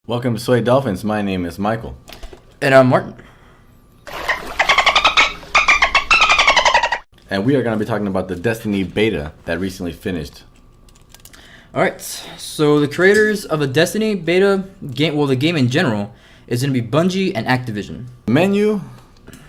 Welcome to Soy Dolphins. My name is Michael. And I'm Martin. And we are going to be talking about the Destiny beta that recently finished. Alright, so the creators of the Destiny beta game, well, the game in general, is going to be Bungie and Activision. The menu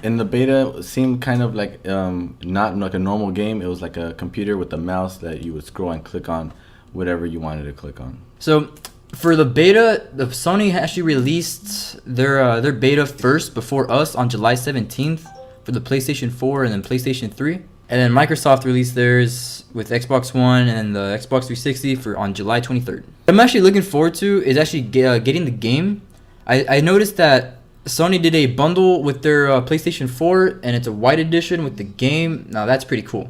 in the beta seemed kind of like not like a normal game. It was like a computer with a mouse that you would scroll and click on whatever you wanted to click on. So for the beta, Sony actually released their beta first before us on July 17th for the PlayStation 4 and then PlayStation 3. And then Microsoft released theirs with Xbox One and the Xbox 360 on July 23rd. What I'm actually looking forward to is actually getting the game. I noticed that Sony did a bundle with their PlayStation 4, and it's a white edition with the game. Now that's pretty cool.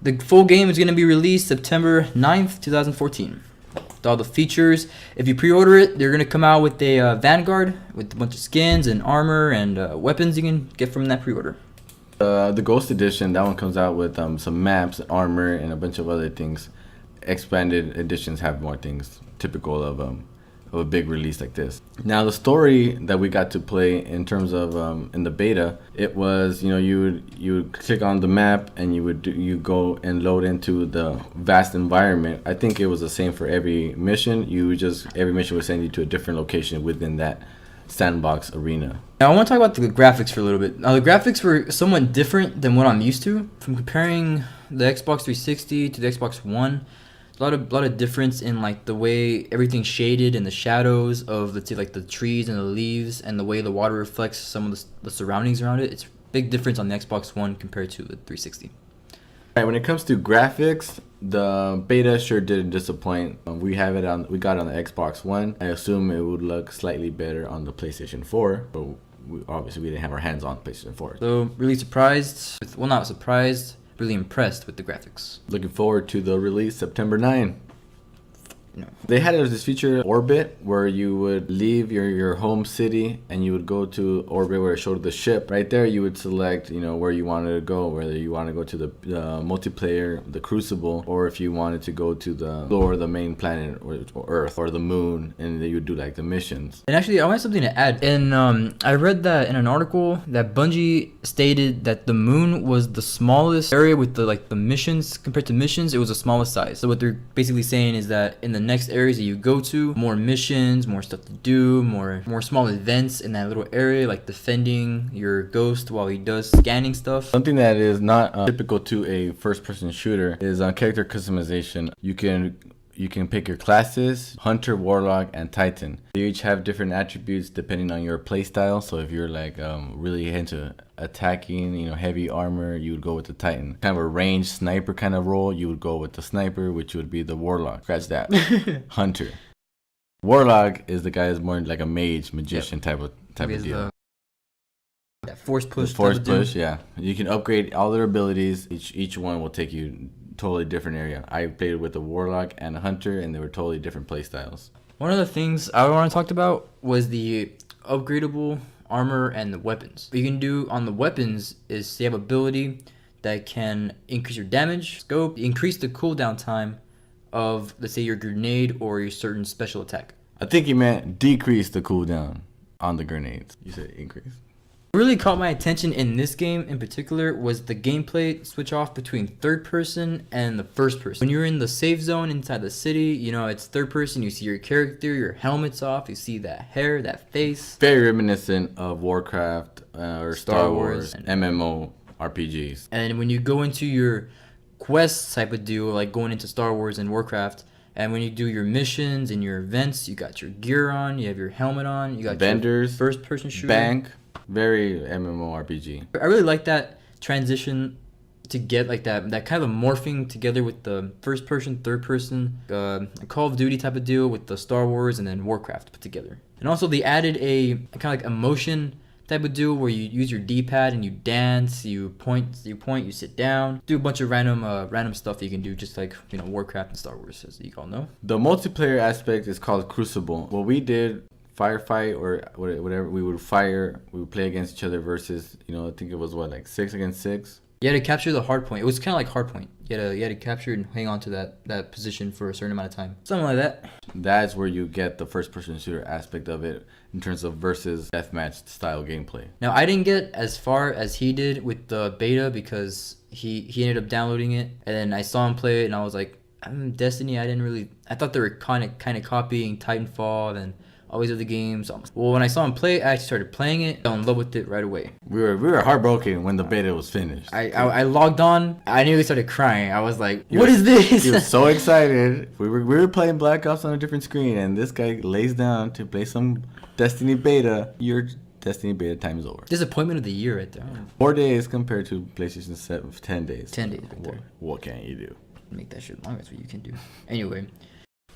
The full game is going to be released September 9th, 2014. With all the features. If you pre-order it, they're going to come out with a Vanguard with a bunch of skins and armor and weapons you can get from that pre-order. The Ghost Edition, that one comes out with some maps, armor, and a bunch of other things. Expanded editions have more things typical of a big release like this. Now the story that we got to play in terms of in the beta, it was, you know, you would click on the map and you go and load into the vast environment. I think it was the same for every mission. Every mission would send you to a different location within that sandbox arena. Now I want to talk about the graphics for a little bit. Now the graphics were somewhat different than what I'm used to. From comparing the Xbox 360 to the Xbox One, a lot of difference in like the way everything's shaded and the shadows of the trees and the leaves and the way the water reflects some of the surroundings around it. It's a big difference on the Xbox One compared to the 360. Right, when it comes to graphics, the beta sure didn't disappoint. We got it on the Xbox One. I assume it would look slightly better on the PlayStation 4, but obviously we didn't have our hands on PlayStation 4. So really surprised, not surprised, really impressed with the graphics. Looking forward to the release September 9. No. They had this feature, Orbit, where you would leave your home city and you would go to Orbit where it showed the ship. Right there you would select, you know, where you wanted to go, whether you want to go to the multiplayer, the Crucible, or if you wanted to go to the main planet or Earth or the moon, and then you would do like the missions. And actually, I want something to add. And I read that in an article that Bungie stated that the moon was the smallest area with the missions. Compared to missions, it was the smallest size. So what they're basically saying is that in the next areas that you go to, more missions, more stuff to do, more small events in that little area, like defending your ghost while he does scanning stuff. Something that is not typical to a first-person shooter is character customization. You can pick your classes: Hunter, Warlock, and Titan. They each have different attributes depending on your playstyle. So if you're like really into attacking, you know, heavy armor, you would go with the Titan. Kind of a ranged sniper kind of role, you would go with the Sniper, which would be the Warlock. Scratch that. Hunter. Warlock is the guy that's more like a magician type of deal. Force push. Force push, yeah. You can upgrade all their abilities. Each one will take you totally different area. I played with a Warlock and a Hunter, and they were totally different play styles. One of the things I want to talk about was the upgradable armor and the weapons. What you can do on the weapons is they have ability that can increase your damage, scope, increase the cooldown time of, let's say, your grenade or your certain special attack. I think you meant decrease the cooldown on the grenades. You said increase. What really caught my attention in this game in particular was the gameplay switch off between third person and the first person. When you're in the safe zone inside the city, you know, it's third person, you see your character, your helmet's off, you see that hair, that face. Very reminiscent of Warcraft or Star Wars and MMO RPGs. And when you go into your quest type of deal, like going into Star Wars and Warcraft, and when you do your missions and your events, you got your gear on, you have your helmet on, you got vendors, your first person shooter. Bank. Very MMORPG. I really like that transition to get like that kind of morphing together with the first person, third person, Call of Duty type of deal with the Star Wars and then Warcraft put together. And also they added a kind of like a motion type of deal where you use your D-pad and you dance, you point, you sit down, do a bunch of random stuff that you can do, just like, you know, Warcraft and Star Wars, as you all know. The multiplayer aspect is called Crucible. What we did, firefight or whatever, we would play against each other versus, you know, I think it was like 6 against 6. You had to capture the hard point. It was kind of like hard point. You had to capture and hang on to that position for a certain amount of time. Something like that. That's where you get the first-person shooter aspect of it in terms of versus deathmatch style gameplay. Now, I didn't get as far as he did with the beta because he ended up downloading it, and then I saw him play it, and I was like, Destiny, I thought they were kind of copying Titanfall and all these other games. Well, when I saw him play, I actually started playing it. I fell in love with it right away. We were heartbroken when the beta was finished. I logged on. I nearly started crying. I was like, "What is this?" He was so excited. We were playing Black Ops on a different screen, and this guy lays down to play some Destiny beta. Your Destiny beta time is over. Disappointment of the year right there. 4 days compared to PlayStation 7, 10 days. 10 days right there. What can you do? Make that shit longer. That's what you can do. Anyway.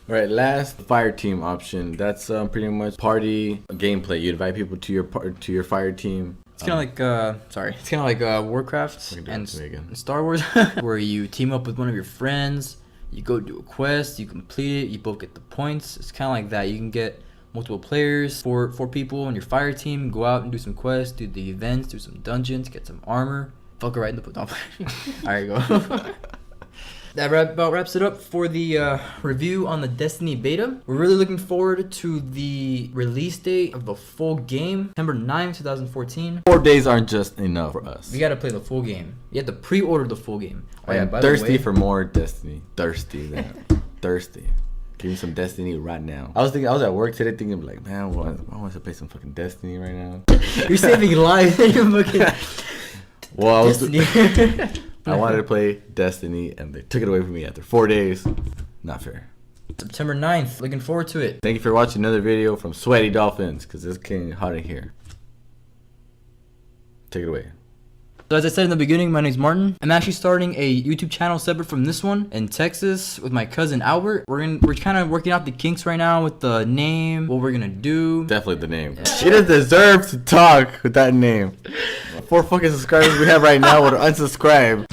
All right, last fire team option. That's pretty much party gameplay. You invite people to your fire team. It's kind of like It's kind of like Warcraft and Star Wars, where you team up with one of your friends. You go do a quest. You complete it. You both get the points. It's kind of like that. You can get multiple players, four people on your fire team. Go out and do some quests, do the events, do some dungeons, get some armor. Fuck it right in the put. All right, go. That about wraps it up for the review on the Destiny beta. We're really looking forward to the release date of the full game, September 9th, 2014. 4 days aren't just enough for us. We gotta play the full game. You have to pre-order the full game. Oh, yeah, thirsty for more Destiny. Thirsty. Thirsty. Give me some Destiny right now. I was at work today thinking like, man, I want to play some fucking Destiny right now. You're saving lives. You're fucking well, I was I wanted to play Destiny, and they took it away from me after 4 days. Not fair. September 9th. Looking forward to it. Thank you for watching another video from Sweaty Dolphins, because it's getting hot in here. Take it away. So as I said in the beginning, my name's Martin. I'm actually starting a YouTube channel separate from this one in Texas with my cousin Albert. We're kind of working out the kinks right now with the name, what we're gonna do. Definitely the name. He doesn't deserve to talk with that name. 4 fucking subscribers we have right now would unsubscribe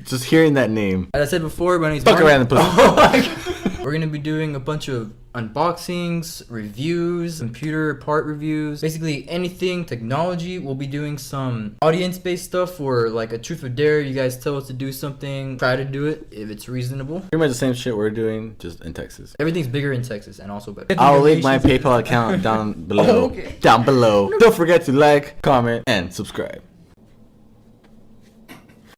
just hearing that name. As I said before, my name's Fuck Martin. around the pussy. We're gonna be doing a bunch of unboxings, reviews, computer part reviews, basically anything technology. We'll be doing some audience-based stuff for like a truth or dare. You guys tell us to do something, try to do it if it's reasonable. Pretty much the same shit we're doing, just in Texas. Everything's bigger in Texas and also better. I'll link my PayPal account down below. Okay. Down below. Don't forget to like, comment, and subscribe.